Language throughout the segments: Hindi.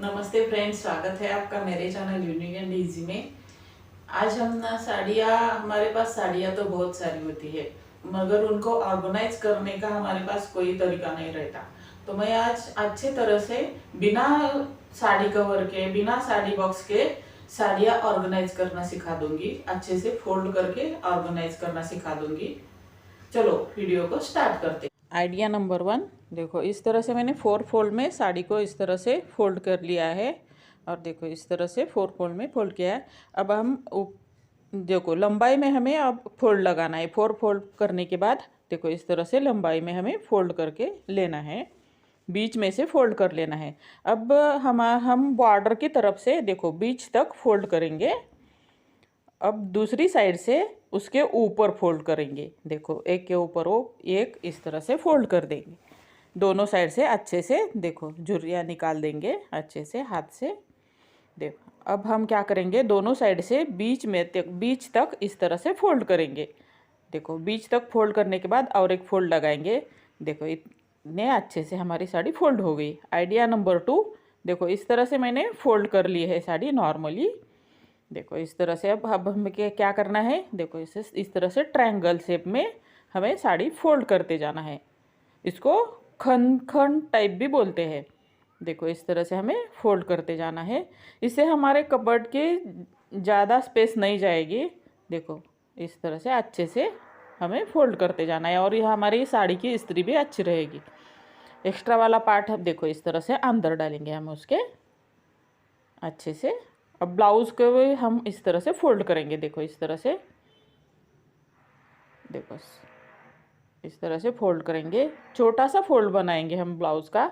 नमस्ते फ्रेंड्स, स्वागत है आपका मेरे चैनल यूनिक एंड इजी में। आज हम ना साड़ियाँ, हमारे पास साड़ियाँ तो बहुत सारी होती है मगर उनको ऑर्गेनाइज करने का हमारे पास कोई तरीका नहीं रहता। तो मैं आज अच्छे तरह से बिना साड़ी कवर के, बिना साड़ी बॉक्स के साड़ियाँ ऑर्गेनाइज करना सिखा दूंगी। अच्छे से फोल्ड करके ऑर्गेनाइज करना सिखा दूंगी। चलो वीडियो को स्टार्ट करते। आइडिया नंबर 1, देखो इस तरह से मैंने 4 फोल्ड में साड़ी को इस तरह से फोल्ड कर लिया है और देखो इस तरह से 4 फोल्ड में फोल्ड किया है। अब हम देखो लंबाई में हमें अब फोल्ड लगाना है। 4 फोल्ड करने के बाद देखो इस तरह से लंबाई में हमें फोल्ड करके लेना है, बीच में से फोल्ड कर लेना है। अब हम बॉर्डर की तरफ से देखो बीच तक फोल्ड करेंगे। अब दूसरी साइड से उसके ऊपर फोल्ड करेंगे। देखो एक के ऊपर वो एक इस तरह से फोल्ड कर देंगे। दोनों साइड से अच्छे से देखो झुर्रियाँ निकाल देंगे अच्छे से हाथ से। देखो अब हम क्या करेंगे, दोनों साइड से बीच तक इस तरह से फोल्ड करेंगे। देखो बीच तक फोल्ड करने के बाद और एक फोल्ड लगाएंगे। देखो इतने अच्छे से हमारी साड़ी फोल्ड हो गई। आइडिया नंबर 2, देखो इस तरह से मैंने फोल्ड कर ली है साड़ी नॉर्मली। देखो इस तरह से अब हमें क्या करना है, देखो इसे इस तरह से ट्रायंगल शेप में हमें साड़ी फोल्ड करते जाना है। इसको खन खन टाइप भी बोलते हैं। देखो इस तरह से हमें फोल्ड करते जाना है। इससे हमारे कबर्ड की ज़्यादा स्पेस नहीं जाएगी। देखो इस तरह से अच्छे से हमें फोल्ड करते जाना है और यह हमारी साड़ी की इस्त्री भी अच्छी रहेगी। एक्स्ट्रा वाला पार्ट देखो इस तरह से अंदर डालेंगे हम उसके अच्छे से। अब ब्लाउज़ को भी हम इस तरह से फोल्ड करेंगे। देखो इस तरह से, देखो इस तरह से फोल्ड करेंगे। छोटा सा फोल्ड बनाएंगे हम ब्लाउज़ का।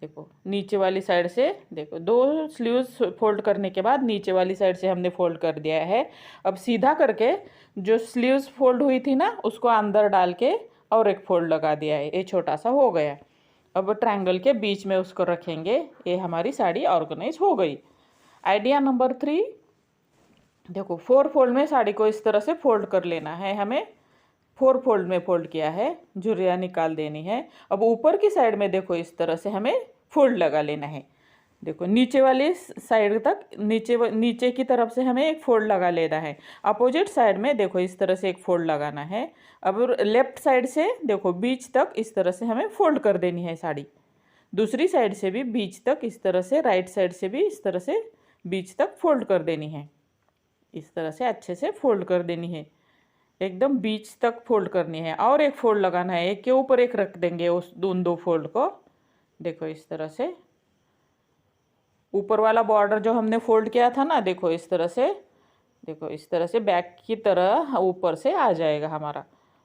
देखो नीचे वाली साइड से, देखो 2 स्लीव्स फोल्ड करने के बाद नीचे वाली साइड से हमने फोल्ड कर दिया है। अब सीधा करके जो स्लीव्स फोल्ड हुई थी ना उसको अंदर डाल के और एक फोल्ड लगा दिया है। ये छोटा सा हो गया। अब ट्रायंगल के बीच में उसको रखेंगे। ये हमारी साड़ी ऑर्गेनाइज हो गई। आइडिया नंबर 3, देखो 4 फोल्ड में साड़ी को इस तरह से फोल्ड कर लेना है हमें। 4 फोल्ड में फोल्ड किया है, झुर्रियाँ निकाल देनी है। अब ऊपर की साइड में देखो इस तरह से हमें फोल्ड लगा लेना है। देखो नीचे वाली साइड तक नीचे की तरफ से हमें एक फोल्ड लगा लेना है। अपोजिट साइड में देखो इस तरह से एक फोल्ड लगाना है। अब लेफ्ट साइड से देखो बीच तक इस तरह से हमें फोल्ड कर देनी है साड़ी। दूसरी साइड से भी बीच तक इस तरह से, राइट साइड से भी इस तरह से बीच तक फोल्ड कर देनी है। इस तरह से अच्छे से फोल्ड कर देनी है, एकदम बीच तक फोल्ड करनी है। और एक फोल्ड लगाना है, एक के ऊपर एक रख देंगे उस उन 2 फोल्ड को। देखो इस तरह से ऊपर वाला बॉर्डर जो हमने फोल्ड किया था ना, देखो इस तरह से, देखो इस तरह से बैक की तरह ऊपर से आ जाएगा हमारा।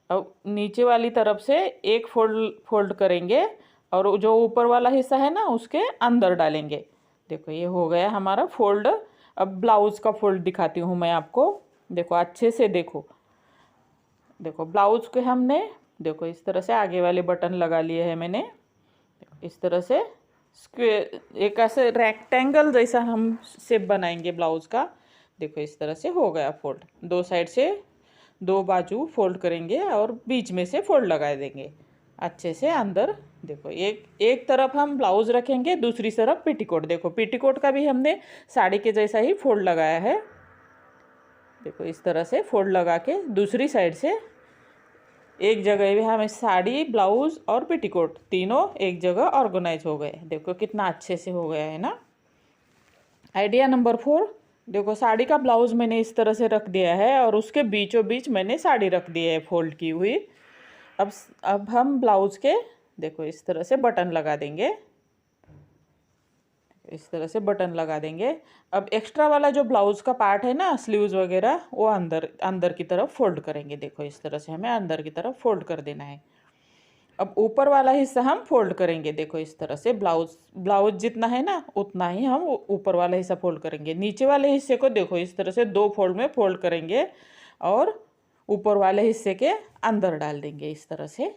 अब नीचे वाली तरफ से एक फोल्ड करेंगे और जो ऊपर वाला हिस्सा है ना उसके अंदर डालेंगे। देखो ये हो गया हमारा फोल्ड। अब ब्लाउज़ का फोल्ड दिखाती हूँ मैं आपको। देखो अच्छे से देखो, देखो ब्लाउज़ के हमने देखो इस तरह से आगे वाले बटन लगा लिए हैं मैंने। इस तरह से स्क्वेयर, एक ऐसे रेक्टेंगल जैसा हम शेप बनाएंगे ब्लाउज़ का। देखो इस तरह से हो गया फोल्ड। 2 साइड से 2 बाजू फोल्ड करेंगे और बीच में से फोल्ड लगा देंगे अच्छे से अंदर। देखो एक तरफ हम ब्लाउज़ रखेंगे, दूसरी तरफ पेटीकोट। देखो पेटीकोट का भी हमने साड़ी के जैसा ही फोल्ड लगाया है। देखो इस तरह से फोल्ड लगा के दूसरी साइड से एक जगह भी हमें साड़ी, ब्लाउज़ और पेटीकोट तीनों एक जगह ऑर्गेनाइज हो गए। देखो कितना अच्छे से हो गया है ना। आइडिया नंबर 4, देखो साड़ी का ब्लाउज़ मैंने इस तरह से रख दिया है और उसके बीचों बीच मैंने साड़ी रख दी है फोल्ड की हुई। अब हम ब्लाउज़ के देखो इस तरह से बटन लगा देंगे। इस तरह से बटन लगा देंगे। अब एक्स्ट्रा वाला जो ब्लाउज़ का पार्ट है ना, स्लीव्स वगैरह, वो अंदर की तरफ फोल्ड करेंगे। देखो इस तरह से हमें अंदर की तरफ फोल्ड कर देना है। अब ऊपर वाला हिस्सा हम फोल्ड करेंगे। देखो इस तरह से ब्लाउज जितना है ना उतना ही हम ऊपर वाला हिस्सा फोल्ड करेंगे। नीचे वाले हिस्से को देखो इस तरह से 2 फोल्ड में फोल्ड करेंगे और ऊपर वाले हिस्से के अंदर डाल देंगे इस तरह से।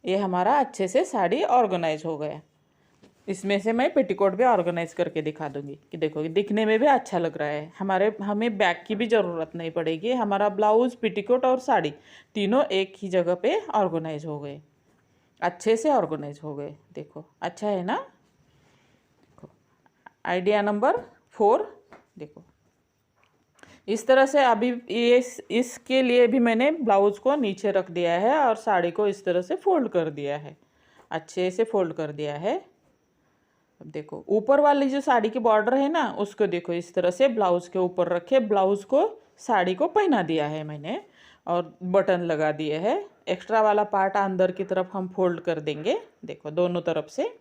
ये हमारा अच्छे से साड़ी ऑर्गेनाइज हो गया। इसमें से मैं पेटीकोट भी ऑर्गेनाइज करके दिखा दूंगी कि देखो दिखने में भी अच्छा लग रहा है। हमें बैक की भी ज़रूरत नहीं पड़ेगी। हमारा ब्लाउज़, पेटीकोट और साड़ी तीनों एक ही जगह पे ऑर्गेनाइज हो गए, अच्छे से ऑर्गेनाइज हो गए। देखो अच्छा है ना। आइडिया नंबर 4 देखो, इस तरह से अभी ये इसके लिए भी मैंने ब्लाउज को नीचे रख दिया है और साड़ी को इस तरह से फोल्ड कर दिया है, अच्छे से फोल्ड कर दिया है। अब देखो ऊपर वाली जो साड़ी की बॉर्डर है ना, उसको देखो इस तरह से ब्लाउज के ऊपर रखे ब्लाउज को साड़ी को पहना दिया है मैंने और बटन लगा दिए है। एक्स्ट्रा वाला पार्ट अंदर की तरफ हम फोल्ड कर देंगे, देखो दोनों तरफ से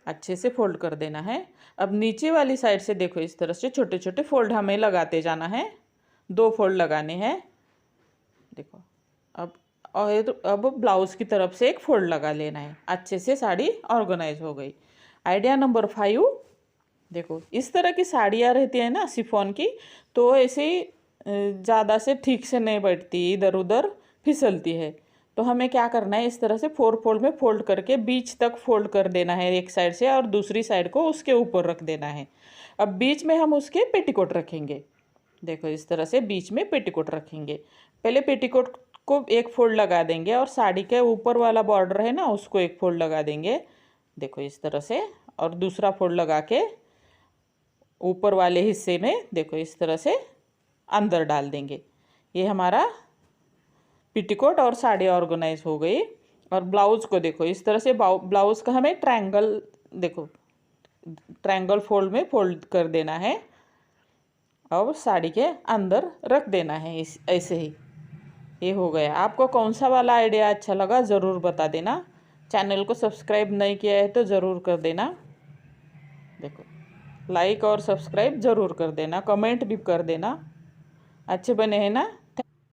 अच्छे से फोल्ड कर देना है। अब नीचे वाली साइड से देखो इस तरह से छोटे छोटे फोल्ड हमें लगाते जाना है, 2 फोल्ड लगाने हैं देखो। अब ब्लाउज की तरफ से एक फोल्ड लगा लेना है, अच्छे से साड़ी ऑर्गेनाइज हो गई। आइडिया नंबर 5 देखो, इस तरह की साड़ियाँ रहती है ना शिफॉन की, तो ऐसे ज़्यादा से ठीक से नहीं बैठती, इधर उधर फिसलती है। तो हमें क्या करना है, इस तरह से 4 फोल्ड में फोल्ड करके बीच तक फोल्ड कर देना है एक साइड से और दूसरी साइड को उसके ऊपर रख देना है। अब बीच में हम उसके पेटीकोट रखेंगे, देखो इस तरह से बीच में पेटीकोट रखेंगे। पहले पेटीकोट को एक फोल्ड लगा देंगे और साड़ी के ऊपर वाला बॉर्डर है ना, उसको एक फोल्ड लगा देंगे, देखो इस तरह से, और दूसरा फोल्ड लगा के ऊपर वाले हिस्से में देखो इस तरह से अंदर डाल देंगे। ये हमारा पेटीकोट और साड़ी ऑर्गेनाइज हो गई। और ब्लाउज़ को देखो इस तरह से, ब्लाउज़ का हमें ट्रायंगल देखो, ट्रायंगल फोल्ड में फोल्ड कर देना है और साड़ी के अंदर रख देना है इस ऐसे ही। ये हो गया। आपको कौन सा वाला आइडिया अच्छा लगा ज़रूर बता देना। चैनल को सब्सक्राइब नहीं किया है तो ज़रूर कर देना, देखो लाइक और सब्सक्राइब ज़रूर कर देना, कमेंट भी कर देना। अच्छे बने हैं ना।